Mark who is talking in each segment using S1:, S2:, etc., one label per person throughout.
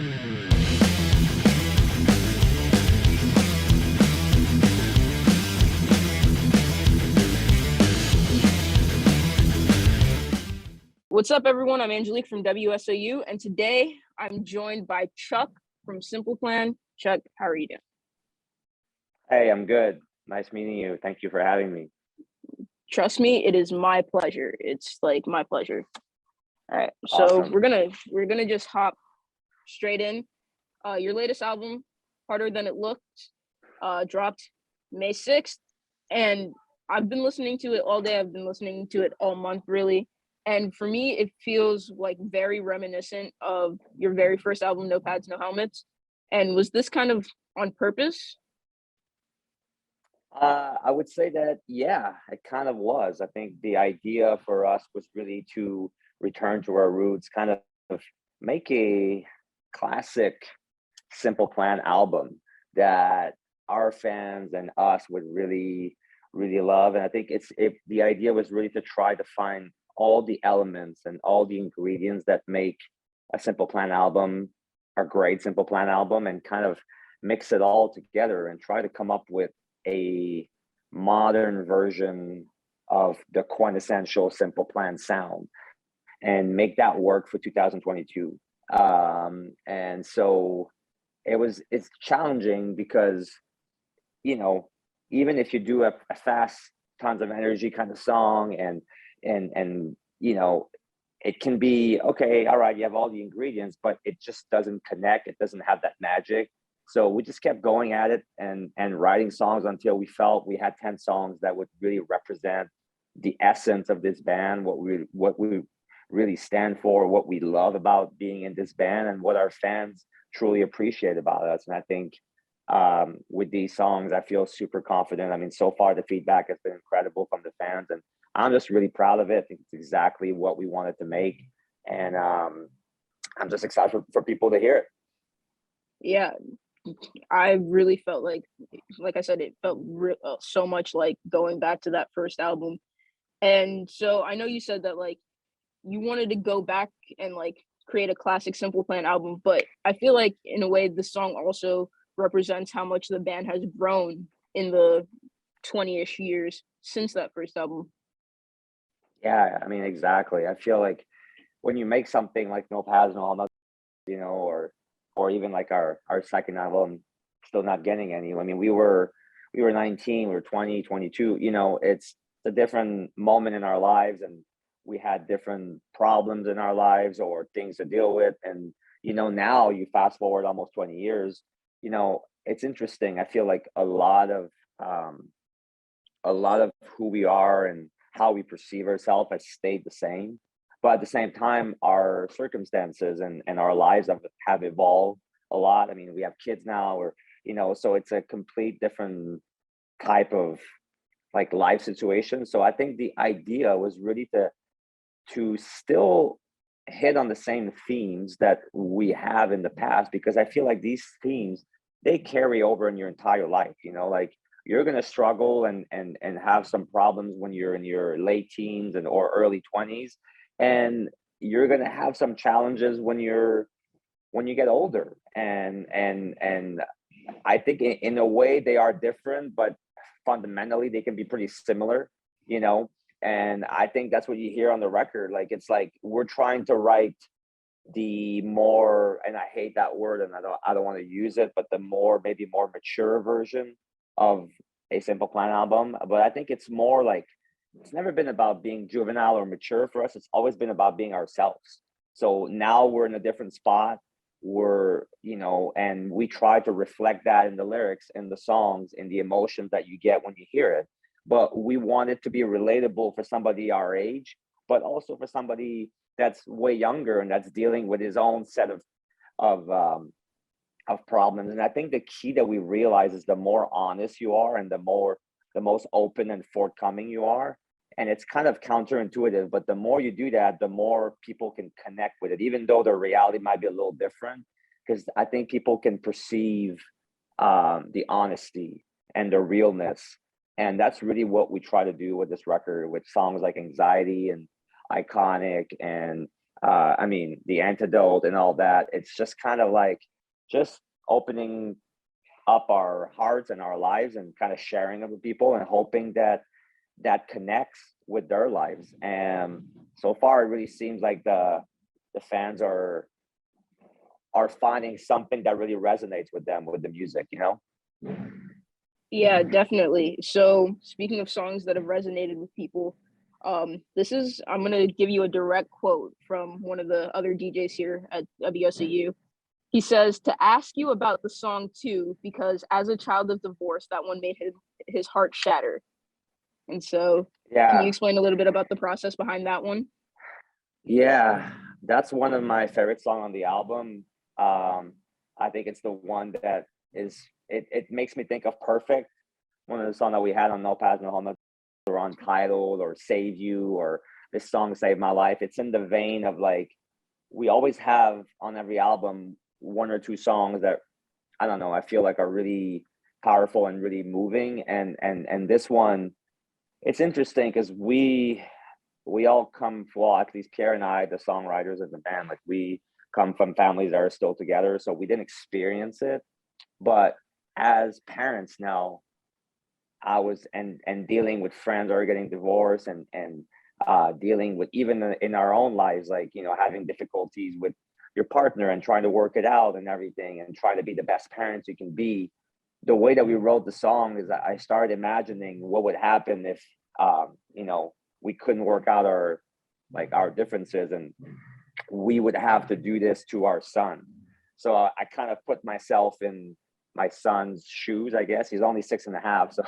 S1: What's up, everyone? I'm Angelique from WSOU, and today I'm joined by Chuck from Simple Plan. Chuck, how are you doing?
S2: Hey, I'm good. Nice meeting you. Thank you for having me.
S1: Trust me, it is my pleasure. It's like my pleasure. All right, so
S2: Awesome.
S1: we're gonna just hop straight in. Your latest album, Harder Than It Looked, dropped May 6th, and I've been listening to it all day. I've been listening to it all month, really. And for me, it feels like very reminiscent of your very first album, No Pads, No Helmets. And was this kind of on purpose?
S2: I would say that, yeah, it kind of was. I think the idea for us was really to return to our roots, kind of make a classic Simple Plan album that our fans and us would really, really love. And I think the idea was really to try to find all the elements and all the ingredients that make a Simple Plan album a great Simple Plan album, and kind of mix it all together and try to come up with a modern version of the quintessential Simple Plan sound and make that work for 2022. And so it's challenging because, you know, even if you do a fast, tons of energy kind of song, and you know, it can be okay, all right, you have all the ingredients, but it just doesn't connect. It doesn't have that magic. So we just kept going at it and writing songs until we felt we had 10 songs that would really represent the essence of this band, what we really stand for, what we love about being in this band, and what our fans truly appreciate about us. And I think with these songs, I feel super confident. I mean, so far the feedback has been incredible from the fans, and I'm just really proud of it. I think it's exactly what we wanted to make, and I'm just excited for people to hear it.
S1: Yeah, I really felt like I said, it felt so much like going back to that first album. And so I know you said that like you wanted to go back and like create a classic Simple Plan album, but I feel like in a way the song also represents how much the band has grown in the 20-ish years since that first album.
S2: Yeah, I mean, exactly. I feel like when you make something like No Pads, No Helmets, you know, or even like our second album, Still Not Getting Any. I mean, we were 19, we were 20, 22. You know, it's a different moment in our lives, and we had different problems in our lives or things to deal with. And you know, now you fast forward almost 20 years. You know, it's interesting. I feel like um, a lot of who we are and how we perceive ourselves has stayed the same. But at the same time, our circumstances and our lives have evolved a lot. I mean, we have kids now, or, you know, so it's a complete different type of like life situation. So I think the idea was really to still hit on the same themes that we have in the past, because I feel like these themes, they carry over in your entire life. You know, like you're going to struggle and have some problems when you're in your late teens and or early 20s, and you're going to have some challenges when you get older. And I think in a way they are different, but fundamentally they can be pretty similar, you know. And I think that's what you hear on the record. Like, it's like we're trying to write the more, and I hate that word and I don't want to use it, but the more, maybe more mature version of a Simple Plan album. But I think it's more like, it's never been about being juvenile or mature for us. It's always been about being ourselves. So now we're in a different spot. We're, you know, and we try to reflect that in the lyrics, in the songs, in the emotions that you get when you hear it. But we want it to be relatable for somebody our age, but also for somebody that's way younger and that's dealing with his own set of um, of problems. And I think the key that we realize is the more honest you are, and the most open and forthcoming you are. And it's kind of counterintuitive, but the more you do that, the more people can connect with it, even though the reality might be a little different. Because I think people can perceive the honesty and the realness. And that's really what we try to do with this record, with songs like Anxiety and Iconic and I mean, The Antidote and all that. It's just kind of like just opening up our hearts and our lives and kind of sharing it with people and hoping that that connects with their lives. And so far, it really seems like the fans are finding something that really resonates with them with the music, you know?
S1: Yeah, definitely. So speaking of songs that have resonated with people, I'm gonna give you a direct quote from one of the other DJs here at WSOU. He says to ask you about the song too, because as a child of divorce, that one made his heart shatter. And so, can you
S2: Yeah,
S1: explain a little bit about the process behind that one?
S2: yeah, that's one of my favorite songs on the album. Um, I think it's the one that is it makes me think of Perfect, one of the songs that we had on No Pass No Home or Untitled or Save You or this song Saved My Life. It's in the vein of like we always have on every album one or two songs that I don't know, I feel like are really powerful and really moving. And this one, it's interesting because we all come, well, at least Pierre and I, the songwriters of the band, like we come from families that are still together, so we didn't experience it. But as parents now, I was and dealing with friends who are getting divorced and dealing with even in our own lives, like you know, having difficulties with your partner and trying to work it out and everything, and try to be the best parents you can be. The way that we wrote the song is that I started imagining what would happen if you know we couldn't work out our differences and we would have to do this to our son. So I kind of put myself in my son's shoes, I guess. He's only 6.5. So,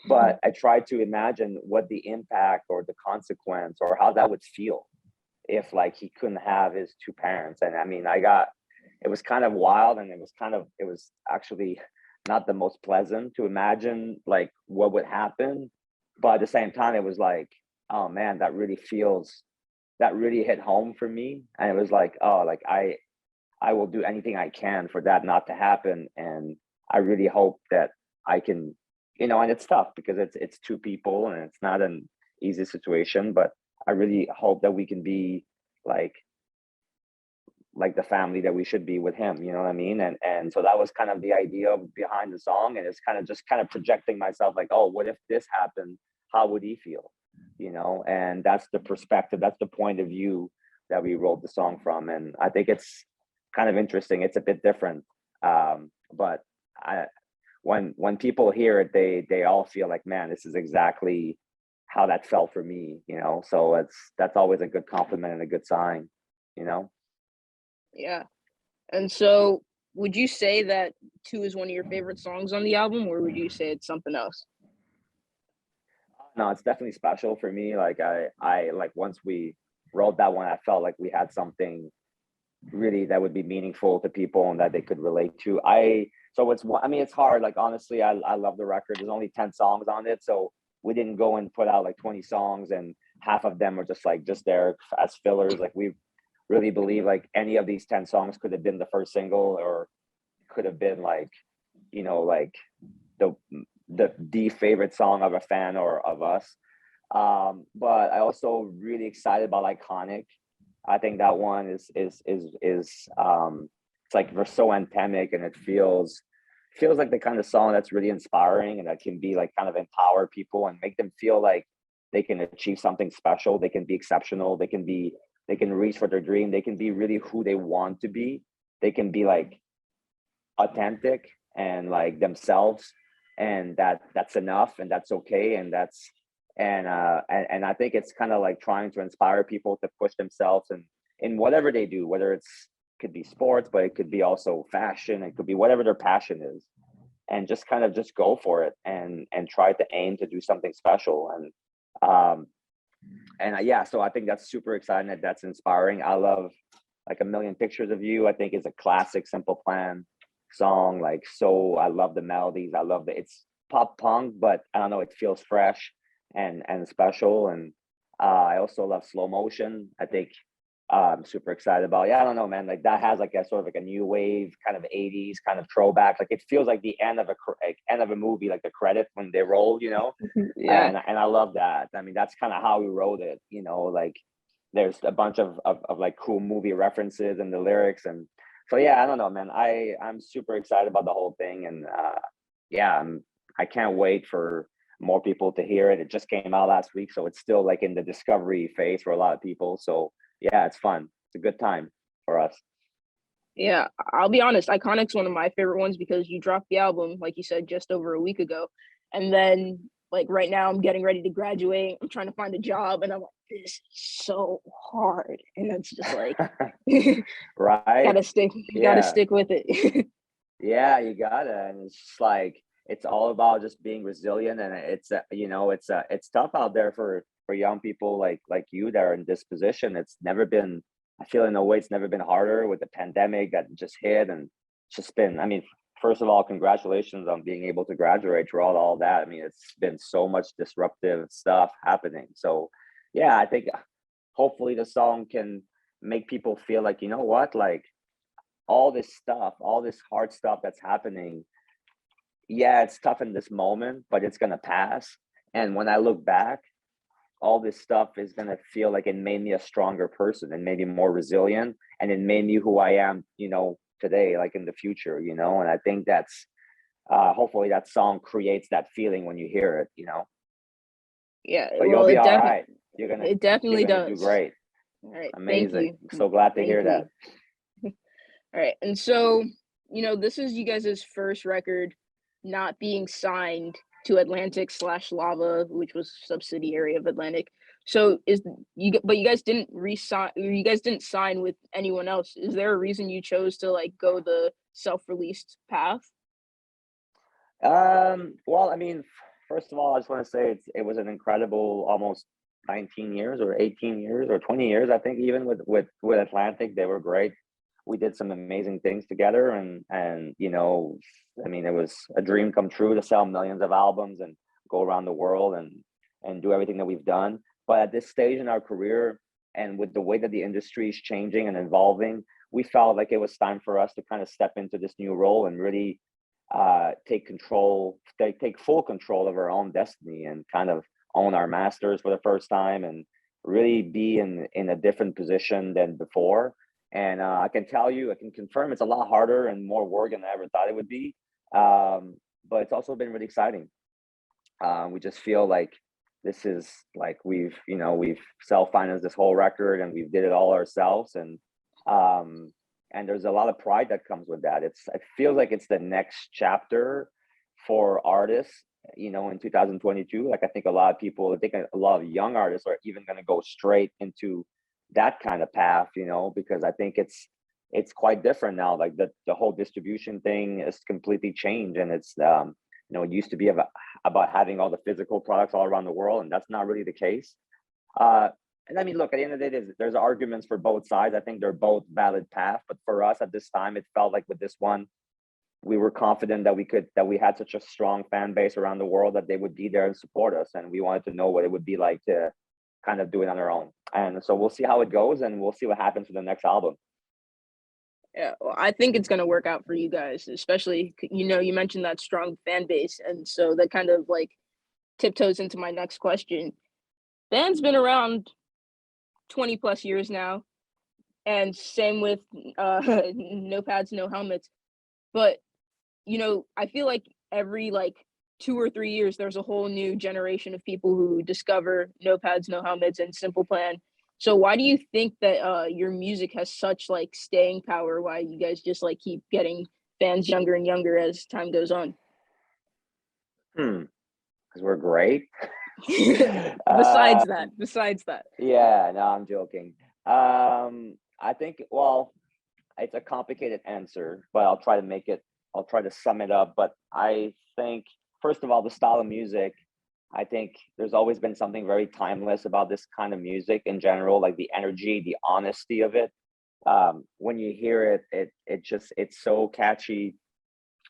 S2: but I tried to imagine what the impact or the consequence or how that would feel if like he couldn't have his two parents. And I mean, it was kind of wild and it was actually not the most pleasant to imagine like what would happen. But at the same time, it was like, oh man, that really hit home for me. And it was like, oh, like I will do anything I can for that not to happen. And I really hope that I can, you know, and it's tough because it's two people and it's not an easy situation, but I really hope that we can be like like the family that we should be with him, you know what I mean? And so that was kind of the idea behind the song. And it's kind of just kind of projecting myself like, oh, what if this happened? How would he feel? You know, and that's the perspective, that's the point of view that we wrote the song from. And I think it's kind of interesting. It's a bit different. But I when people hear it, they all feel like, man, this is exactly how that felt for me, you know. So that's always a good compliment and a good sign, you know.
S1: Yeah. And so, would you say that two is one of your favorite songs on the album, or would you say it's something else?
S2: No, it's definitely special for me. Like I like once we wrote that one, I felt like we had something really that would be meaningful to people and that they could relate to. I mean, it's hard. Like honestly, I love the record. There's only 10 songs on it, so we didn't go and put out like 20 songs, and half of them are just there as fillers. Like we really believe like any of these 10 songs could have been the first single or could have been like you know like the the favorite song of a fan or of us. But I also really excited about Iconic. I think that one is it's like we're so anthemic and it feels like the kind of song that's really inspiring and that can be like kind of empower people and make them feel like they can achieve something special, they can be exceptional, they can reach for their dream, they can be really who they want to be, they can be like authentic and like themselves, and that's enough and that's okay and that's and I think it's kind of like trying to inspire people to push themselves and in whatever they do, whether it's could be sports, but it could be also fashion, it could be whatever their passion is, and just kind of just go for it and try to aim to do something special. Um yeah, so I think that's super exciting, that's inspiring. I love like A Million Pictures of You. I think is a classic Simple Plan song. Like, so I love the melodies. I love the it's pop punk, but I don't know, it feels fresh and special. And I also love Slow Motion. I think I'm super excited about. Yeah, I don't know, man. Like that has like a sort of like a new wave kind of 80s kind of throwback. Like it feels like the end of end of a movie, like the credit when they roll, you know.
S1: Yeah.
S2: And I love that. I mean, that's kind of how we wrote it, you know, like there's a bunch of like cool movie references in the lyrics. And so yeah, I don't know, man. I'm super excited about the whole thing. And yeah, I can't wait for more people to hear it. It just came out last week, so it's still like in the discovery phase for a lot of people. So yeah, it's fun. It's a good time for us.
S1: Yeah, I'll be honest, Iconic's one of my favorite ones because you dropped the album, like you said, just over a week ago. And then like right now I'm getting ready to graduate. I'm trying to find a job and I'm like, this is so hard. And it's just like
S2: Right?
S1: gotta
S2: Yeah.
S1: stick with it.
S2: Yeah, you gotta. And it's just like it's all about just being resilient. And it's it's tough out there for young people like you that are in this position. It's never been, I feel in a way it's never been harder with the pandemic that just hit. And it's just been, I mean, first of all, congratulations on being able to graduate throughout all that. I mean, it's been so much disruptive stuff happening. So yeah, I think hopefully the song can make people feel like, you know what, like all this stuff, all this hard stuff that's happening, yeah, it's tough in this moment, but it's gonna pass. And when I look back, all this stuff is gonna feel like it made me a stronger person and made me more resilient, and it made me who I am, today, like in the future. And I think that's hopefully that song creates that feeling when you hear it.
S1: Yeah,
S2: But you'll
S1: well
S2: be all right. You're gonna
S1: it
S2: you're
S1: definitely
S2: gonna do
S1: does.
S2: great.
S1: All right, thank
S2: Amazing.
S1: you.
S2: So glad to
S1: Thank
S2: hear that.
S1: you. All right. And so, this is you guys' first record not being signed to Atlantic slash Lava, which was subsidiary of Atlantic. So but you guys didn't resign, you guys didn't sign with anyone else. Is there a reason you chose to like go the self-released path?
S2: Well, I mean, first of all, I just want to say it was an incredible almost 19 years or 18 years or 20 years, I think, even with Atlantic. They were great. We did some amazing things together, and I mean, it was a dream come true to sell millions of albums and go around the world and do everything that we've done. But at this stage in our career, and with the way that the industry is changing and evolving, we felt like it was time for us to kind of step into this new role and really take full control of our own destiny and kind of own our masters for the first time and really be in a different position than before. And I can confirm it's a lot harder and more work than I ever thought it would be. But it's also been really exciting. We just feel like this is like we've self-financed this whole record and we did it all ourselves. And there's a lot of pride that comes with that. It feels like it's the next chapter for artists, in 2022. Like I think a lot of young artists are even going to go straight into that kind of path, because I think it's quite different now. Like the whole distribution thing is completely changed, and it used to be about having all the physical products all around the world, and that's not really the case. And I mean, look, at the end of the day, there's arguments for both sides. I think they're both valid paths, but for us at this time, it felt like with this one, we were confident that we had such a strong fan base around the world that they would be there and support us, and we wanted to know what it would be like to kind of do it on our own. And so we'll see how it goes, and we'll see what happens with the next album.
S1: Yeah, well, I think it's gonna work out for you guys, especially you mentioned that strong fan base, and so that kind of like tiptoes into my next question. Band's been around 20 plus years now, and same with no pads, no helmets. But I feel like every like 2 or 3 years, there's a whole new generation of people who discover no pads, no helmets, and Simple Plan. So why do you think that your music has such like staying power? Why you guys just like keep getting fans younger and younger as time goes on?
S2: Because we're great.
S1: besides
S2: uh,
S1: that.
S2: yeah, no, I'm joking. I think, well, it's a complicated answer, but I'll try to sum it up. But I think, first of all, the style of music, I think there's always been something very timeless about this kind of music in general, like the energy, the honesty of it. When you hear it's so catchy,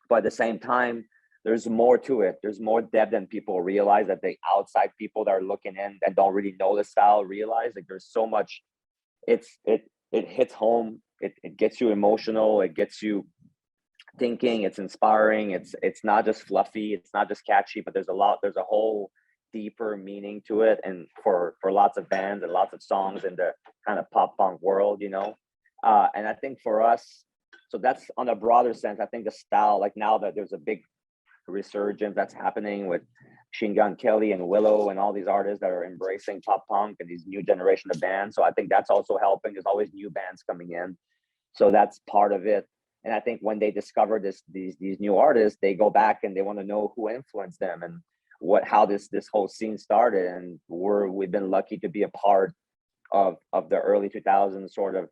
S2: but at the same time, there's more to it. There's more depth than people realize, that the outside people that are looking in that don't really know the style realize. Like there's so much. It hits home. It gets you emotional. It gets you thinking. It's inspiring. It's not just fluffy. It's not just catchy. But there's a whole deeper meaning to it, and for lots of bands and lots of songs in the kind of pop punk world, and I think for us, so that's on a broader sense. I think the style, like now that there's a big resurgence that's happening with Machine Gun Kelly and Willow and all these artists that are embracing pop punk and these new generation of bands. So I think that's also helping. There's always new bands coming in, so that's part of it. And I think when they discover these new artists, they go back and they want to know who influenced them and how this whole scene started. And we've been lucky to be a part of the early 2000s sort of,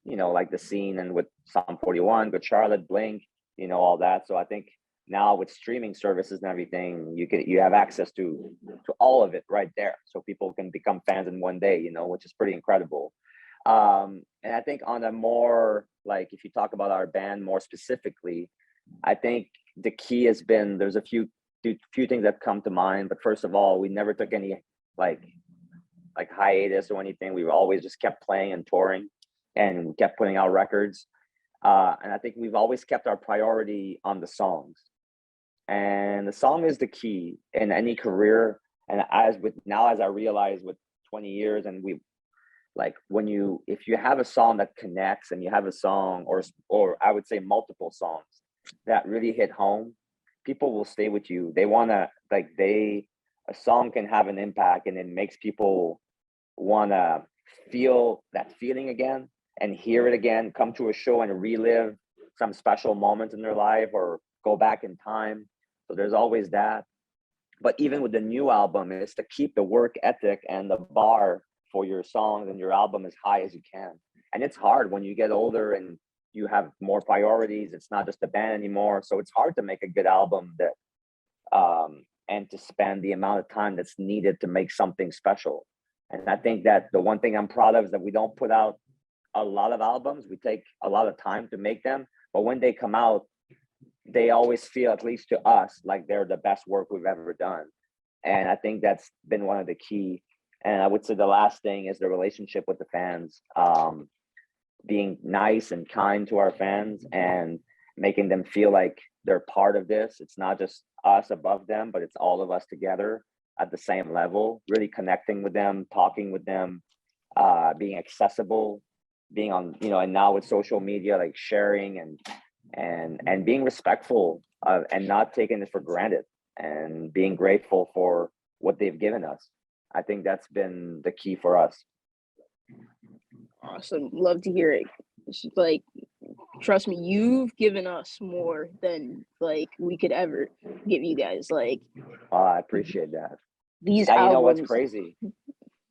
S2: like the scene, and with Psalm 41, Good Charlotte, Blink, all that. So I think now with streaming services and everything, you have access to all of it right there, so people can become fans in one day, which is pretty incredible. And I think on a more, like, if you talk about our band more specifically, I think the key has been, there's a few things that come to mind. But first of all, we never took any like hiatus or anything. We always just kept playing and touring, and we kept putting out records. And I think we've always kept our priority on the songs. And the song is the key in any career. And as I realize with 20 years, and if you have a song that connects, and you have a song, or I would say multiple songs that really hit home, people will stay with you. They want to, a song can have an impact, and it makes people want to feel that feeling again and hear it again, come to a show and relive some special moments in their life, or go back in time. So there's always that. But even with the new album, is to keep the work ethic and the bar for your songs and your album as high as you can. And it's hard when you get older and you have more priorities. It's not just a band anymore. So it's hard to make a good album and to spend the amount of time that's needed to make something special. And I think that the one thing I'm proud of is that we don't put out a lot of albums. We take a lot of time to make them, but when they come out, they always feel, at least to us, like they're the best work we've ever done. And I think that's been one of the key. And I would say the last thing is the relationship with the fans, being nice and kind to our fans and making them feel like they're part of this. It's not just us above them, but it's all of us together at the same level, really connecting with them, talking with them, being accessible, being on, and now with social media, like sharing and being respectful and not taking it for granted, and being grateful for what they've given us. I think that's been the key for us.
S1: Awesome. Love to hear it. It's like, trust me, you've given us more than we could ever give you guys.
S2: I appreciate that.
S1: These
S2: and
S1: albums.
S2: You know what's crazy?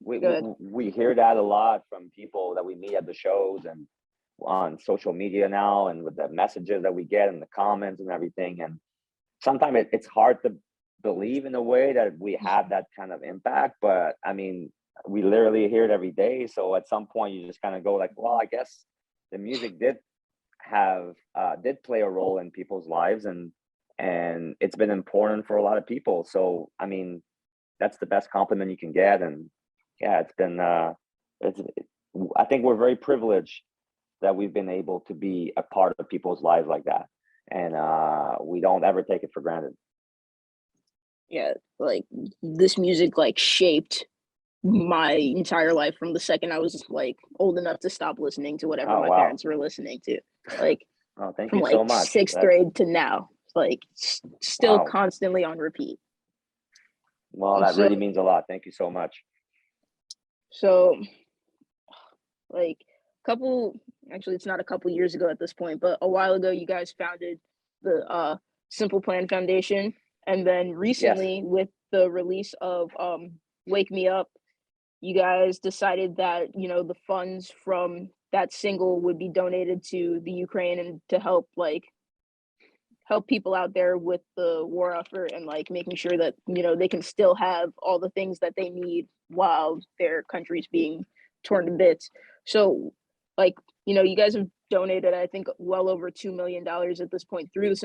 S2: We hear that a lot from people that we meet at the shows and on social media now, and with the messages that we get and the comments and everything. And sometimes it's hard to believe in a way that we have that kind of impact, but I mean, we literally hear it every day. So at some point you just kind of go like, well, I guess the music did play a role in people's lives, and it's been important for a lot of people. So I mean, that's the best compliment you can get. And yeah, it's been I think we're very privileged that we've been able to be a part of people's lives like that, and we don't ever take it for granted.
S1: Yeah, this music shaped my entire life from the second I was old enough to stop listening to whatever my parents were listening to.
S2: Oh, thank
S1: from
S2: you so much.
S1: Sixth grade to now, still constantly on repeat.
S2: Well, that really means a lot. Thank you so much.
S1: So, actually, it's not a couple years ago at this point, but a while ago, you guys founded the Simple Plan Foundation. And then recently, with the release of Wake Me Up, you guys decided that, the funds from that single would be donated to the Ukraine, and to help people out there with the war effort, and making sure that, they can still have all the things that they need while their country's being torn to bits. So, you guys have donated, I think, well over $2 million at this point through the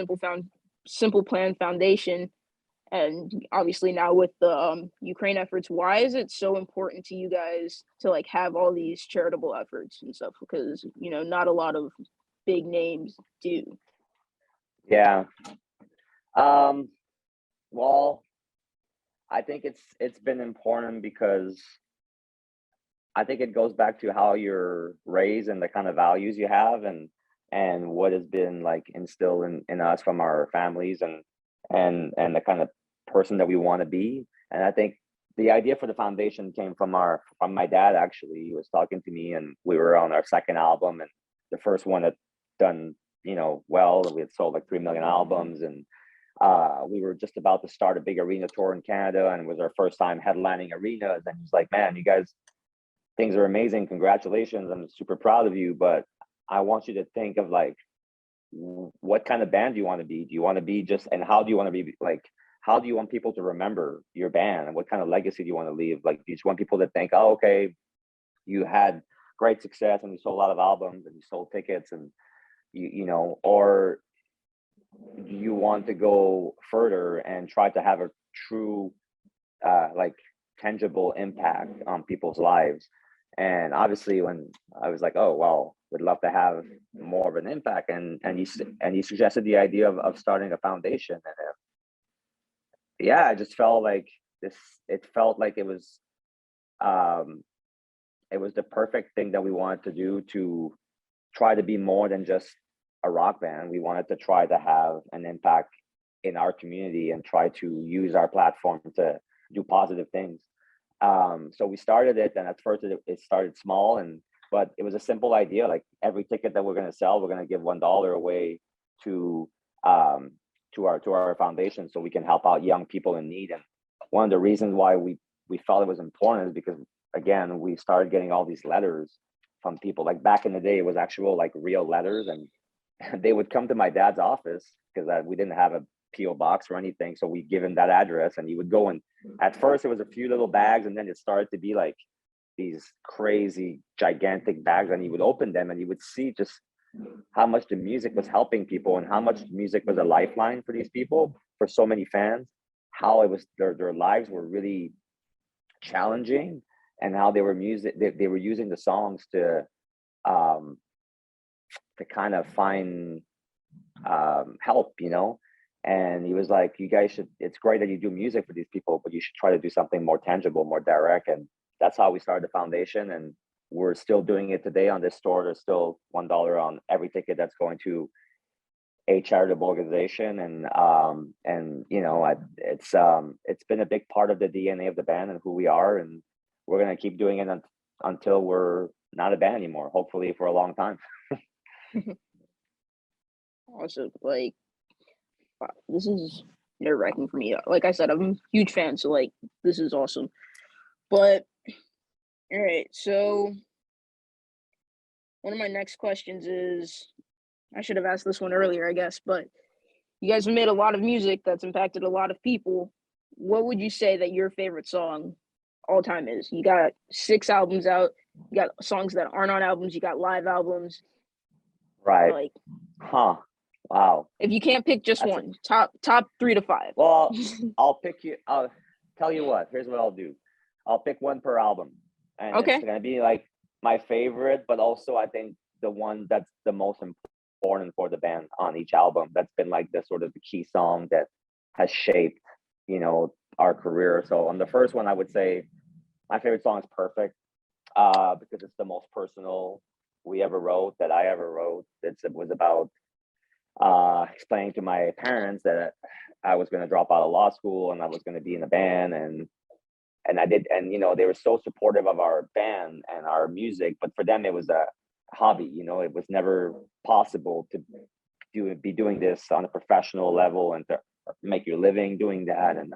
S1: Simple Plan Foundation. And obviously now with the Ukraine efforts, why is it so important to you guys to have all these charitable efforts and stuff? Because, not a lot of big names do.
S2: Yeah. Well, I think it's been important because I think it goes back to how you're raised and the kind of values you have, and what has been like instilled in us from our families, and the kind of person that we want to be. And I think the idea for the foundation came from my dad. Actually, he was talking to me, and we were on our second album, and the first one had done, well. We had sold like 3 million albums, and we were just about to start a big arena tour in Canada, and it was our first time headlining arenas. And he's like, "Man, you guys, things are amazing. Congratulations. I'm super proud of you. But I want you to think of like, what kind of band do you want to be? Do you want to be just, and how do you want to be like, how do you want people to remember your band? And what kind of legacy do you want to leave? Like, do you just want people to think, oh, okay, you had great success and you sold a lot of albums and you sold tickets, and or do you want to go further and try to have a true, like tangible impact on people's lives?" And obviously, when I was like, "Oh well, would love to have more of an impact," and he suggested the idea of starting a foundation, and yeah, I just felt like this. It felt like um, it was the perfect thing that we wanted to do, to try to be more than just a rock band. We wanted to try to have an impact in our community and try to use our platform to do positive things. So we started it, and at first it started small, but it was a simple idea. Like, every ticket that we're going to sell, we're going to give $1 away to um, to our foundation, so we can help out young people in need. And one of the reasons why we felt it was important is because, again, we started getting all these letters from people. Like, back in the day, it was actual like real letters, and they would come to my dad's office because we didn't have a PO box or anything. So we give him that address, and he would go, and at first it was a few little bags, and then it started to be like these crazy gigantic bags, and he would open them and he would see just how much the music was helping people, and how much music was a lifeline for these people, for so many fans, how it was their lives were really challenging, and how they were using the songs um to kind of find help, And he was like, "You guys should, it's great that you do music for these people, but you should try to do something more tangible, more direct." And that's how we started the foundation. And we're still doing it today on this store. There's still $1 on every ticket that's going to a charitable organization. And it's been a big part of the DNA of the band and who we are. And we're going to keep doing it until we're not a band anymore, hopefully for a long time.
S1: Also, like, wow, this is nerve-wracking for me. Like I said, I'm a huge fan, so like this is awesome. But all right, so one of my next questions is, I should have asked this one earlier, I guess, but you guys have made a lot of music that's impacted a lot of people. What would you say that your favorite song all time is? You got 6 albums out, you got songs that aren't on albums, you got live albums.
S2: Right.
S1: Like,
S2: Huh. Wow.
S1: if you can't pick just
S2: That's
S1: one, top 3 to 5.
S2: Well, I'll tell you what, here's what I'll do. I'll pick one per album. And it's
S1: Okay.
S2: gonna be like my favorite, but also I think the one that's the most important for the band on each album. That's been like the sort of the key song that has shaped, our career. So on the first one, I would say my favorite song is Perfect, because it's the most personal we ever wrote, that I ever wrote. It was about explaining to my parents that I was going to drop out of law school and I was going to be in a band, and I did, and they were so supportive of our band and our music, but for them it was a hobby. It was never possible to be doing this on a professional level and to make your living doing that. And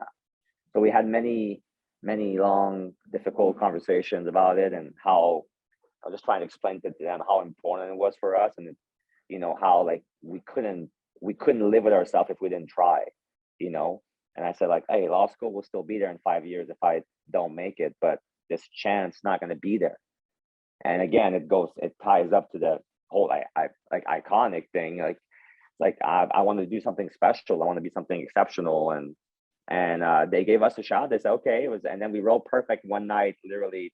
S2: so we had many long difficult conversations about it, and how I was just trying to explain to them how important it was for us, and how like we couldn't live with ourselves if we didn't try. And I said, like, hey, law school will still be there in 5 years if I don't make it, but this chance not going to be there. And again, it ties up to the whole I like iconic thing. Like I want to do something special. I want to be something exceptional. And they gave us a shot. They said, okay, and then we wrote Perfect one night, literally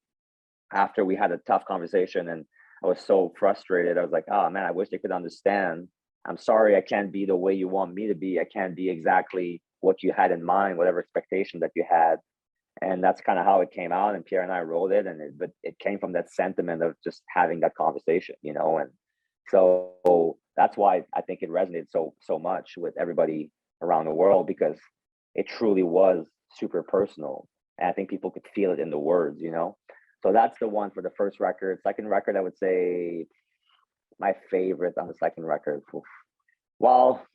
S2: after we had a tough conversation. And I was so frustrated. I was like, oh man, I wish they could understand. I'm sorry, I can't be the way you want me to be. I can't be exactly what you had in mind, whatever expectation that you had. And that's kind of how it came out. And Pierre and I wrote it, but it came from that sentiment of just having that conversation, and so that's why I think it resonated so much with everybody around the world, because it truly was super personal, and I think people could feel it in the words. So that's the one for the first record. Second record, I would say my favorite on the second record. Well,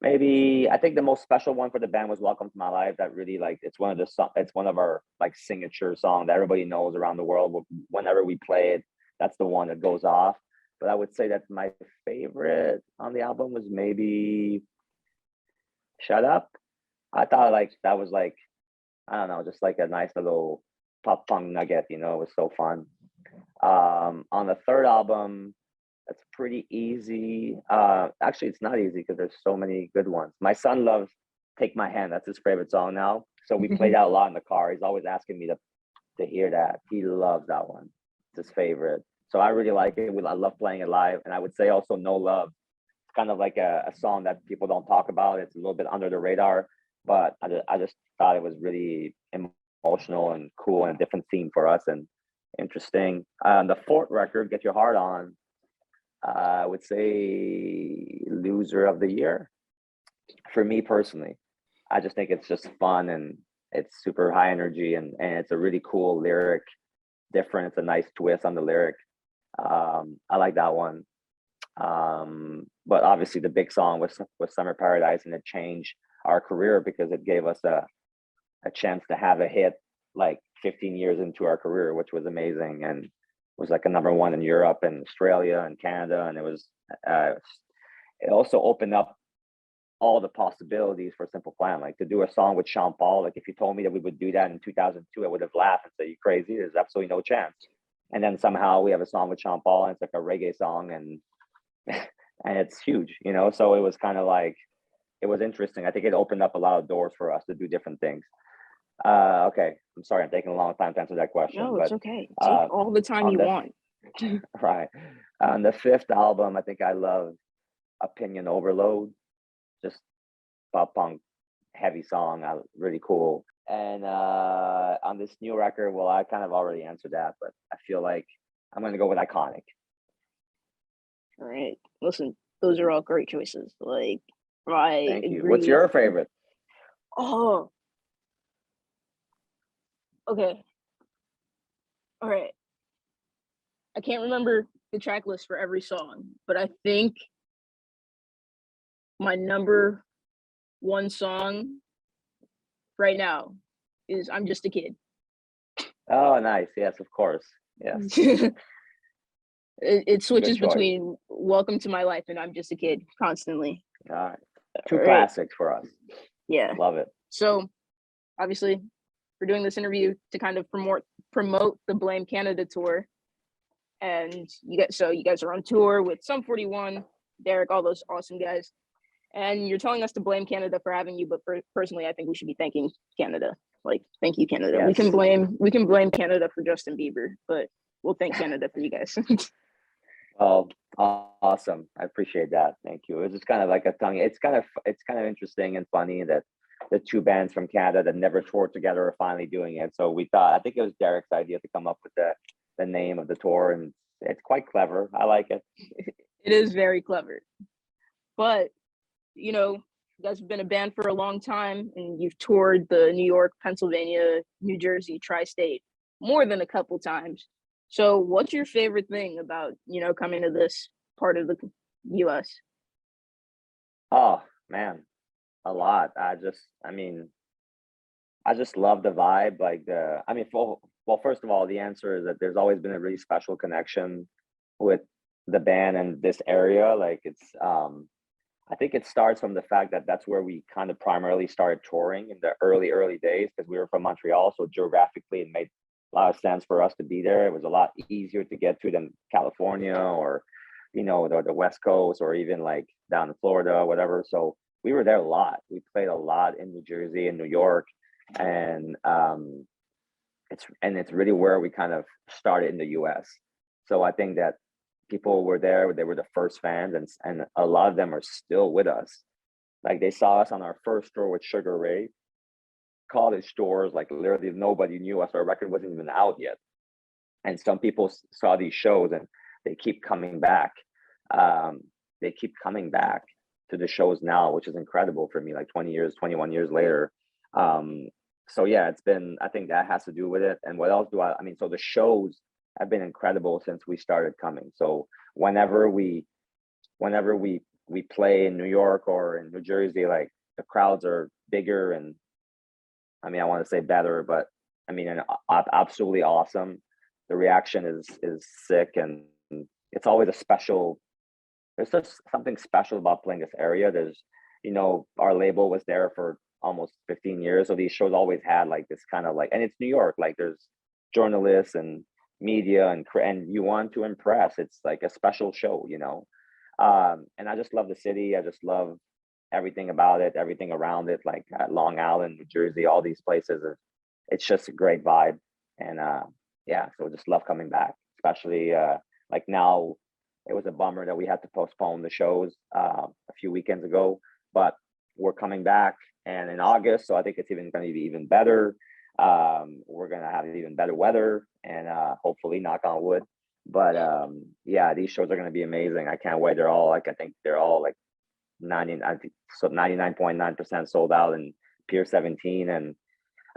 S2: maybe I think the most special one for the band was "Welcome to My Life." That really, like, it's one of our like signature songs that everybody knows around the world. Whenever we play it, that's the one that goes off. But I would say that my favorite on the album was maybe "Shut Up." I thought like that was like, I don't know, just like a nice little pop punk nugget. It was so fun. On the third album, that's pretty easy. Actually, it's not easy because there's so many good ones. My son loves "Take My Hand." That's his favorite song now. So we played that a lot in the car. He's always asking me to hear that. He loves that one. It's his favorite. So I really like it. I love playing it live. And I would say also "No Love." It's kind of like a song that people don't talk about. It's a little bit under the radar, but I just thought it was really emotional and cool and a different theme for us and interesting. The fourth record, "Get Your Heart On," I would say loser of the year for me personally. I just think it's just fun, and it's super high energy, and it's a really cool lyric, different. It's a nice twist on the lyric. I like that one. But obviously the big song was "Summer Paradise," and it changed our career because it gave us a chance to have a hit like 15 years into our career, which was amazing, and was like a number one in Europe and Australia and Canada. And it also opened up all the possibilities for Simple Plan, like to do a song with Sean Paul. Like if you told me that we would do that in 2002, I would have laughed and said, "You crazy? There's absolutely no chance." And then somehow we have a song with Sean Paul, and it's like a reggae song, and and it's huge. So it was kind of like, it was interesting. I think it opened up a lot of doors for us to do different things. Okay, I'm sorry, I'm taking a long time to answer that question,
S1: No, it's
S2: but
S1: okay. Take all the time
S2: on
S1: you
S2: the
S1: want.
S2: right, on the fifth album, I think I love "Opinion Overload." Just pop punk, heavy song, really cool. And on this new record, well, I kind of already answered that, but I feel like I'm going to go with "Iconic."
S1: All right. Listen, those are all great choices. Like, I
S2: Thank you. What's
S1: agree.
S2: your favorite?
S1: Oh, okay. All right. I can't remember the track list for every song, but I think my number one song right now is "I'm Just a Kid."
S2: Oh, nice. Yes, of course. Yes,
S1: It
S2: good
S1: switches
S2: choice.
S1: between "Welcome to My Life" and "I'm Just a Kid" constantly.
S2: All right,
S1: All
S2: two
S1: right.
S2: classics for us.
S1: Yeah.
S2: Love it.
S1: So obviously, we're doing this interview to kind of promote the Blame Canada tour, and you guys are on tour with Sum 41, Derek, all those awesome guys, and you're telling us to blame Canada for having you, but personally, I think we should be thanking Canada. Like, thank you, Canada.
S2: Yes.
S1: We can blame Canada for Justin Bieber, but we'll thank Canada for you guys.
S2: Well, awesome. I appreciate that. Thank you. It's just kind of like a tongue. It's kind of interesting and funny that the two bands from Canada that never toured together are finally doing it. So I think it was Derek's idea to come up with the name of the tour, and it's quite clever. I like it.
S1: It is very clever, but you guys have been a band for a long time, and you've toured the New York, Pennsylvania, New Jersey, tri-state more than a couple times. So what's your favorite thing about, coming to this part of the US?
S2: Oh man, a lot. I just love the vibe. Well, first of all, the answer is that there's always been a really special connection with the band and this area. Like I think it starts from the fact that that's where we kind of primarily started touring in the early days, because we were from Montreal. So geographically, it made a lot of sense for us to be there. It was a lot easier to get to than California or, the West Coast, or even like down in Florida, whatever. So we were there a lot. We played a lot in New Jersey and New York. And it's really where we kind of started in the US. So I think that people were there, they were the first fans, and a lot of them are still with us. Like they saw us on our first tour with Sugar Ray college stores, like literally nobody knew us. Our record wasn't even out yet. And some people saw these shows and they keep coming back. They keep coming back to the shows now, which is incredible for me, like 20 years, 21 years later. So yeah, it's been, I think that has to do with it. And what else I mean, so the shows have been incredible since we started coming. So whenever we play in New York or in New Jersey, like the crowds are bigger and I mean, I want to say better, but I mean, absolutely awesome. The reaction is sick, and it's always a special. There's just something special about playing this area. There's, our label was there for almost 15 years, so these shows always had like this kind of like, and it's New York. Like there's journalists and media and you want to impress. It's like a special show, and I just love the city. I just love everything about it, everything around it, like Long Island, New Jersey, all these places. It's just a great vibe. And yeah, so just love coming back, especially like now. It was a bummer that we had to postpone the shows a few weekends ago, but we're coming back and in August. So I think it's even going to be even better. We're going to have even better weather and hopefully knock on wood. But yeah, these shows are going to be amazing. I can't wait. I think they're all like 99.9% sold out in Pier 17 and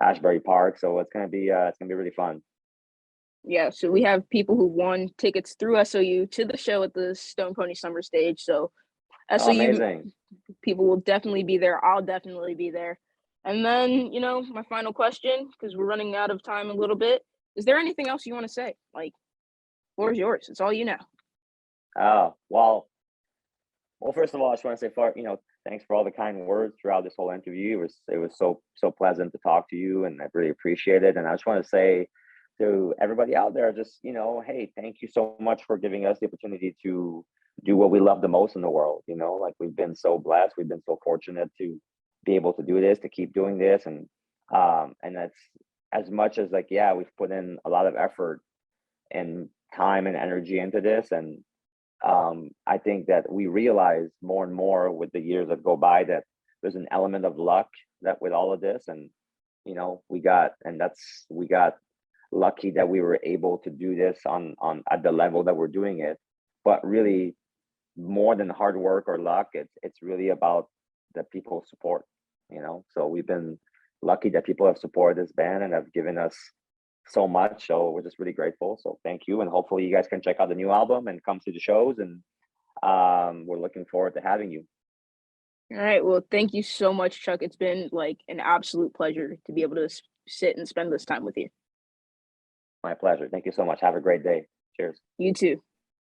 S2: Ashbury Park. So it's going to be really fun.
S1: Yeah, so we have people who won tickets through SOU to the show at the Stone Pony Summer Stage. So SOU
S2: amazing.
S1: People will definitely be there. I'll definitely be there. And then, my final question, because we're running out of time a little bit. Is there anything else you want to say? Like, floor is yours. It's all you know.
S2: Oh, well, first of all, I just want to say, thanks for all the kind words throughout this whole interview. It was so pleasant to talk to you, and I really appreciate it. And I just want to say to everybody out there, just, hey, thank you so much for giving us the opportunity to do what we love the most in the world. Like we've been so blessed, we've been so fortunate to be able to do this, to keep doing this. And that's as much as like, yeah, we've put in a lot of effort and time and energy into this. And I think that we realize more and more with the years that go by that there's an element of luck that with all of this. And, we got lucky that we were able to do this on at the level that we're doing it. But really, more than hard work or luck, it's really about the people's support. So we've been lucky that people have supported this band and have given us so much. So we're just really grateful. So thank you, and hopefully you guys can check out the new album and come to the shows. And we're looking forward to having you.
S1: All right. Well, thank you so much, Chuck. It's been like an absolute pleasure to be able to sit and spend this time with you.
S2: My pleasure. Thank you so much. Have a great day. Cheers.
S1: You too.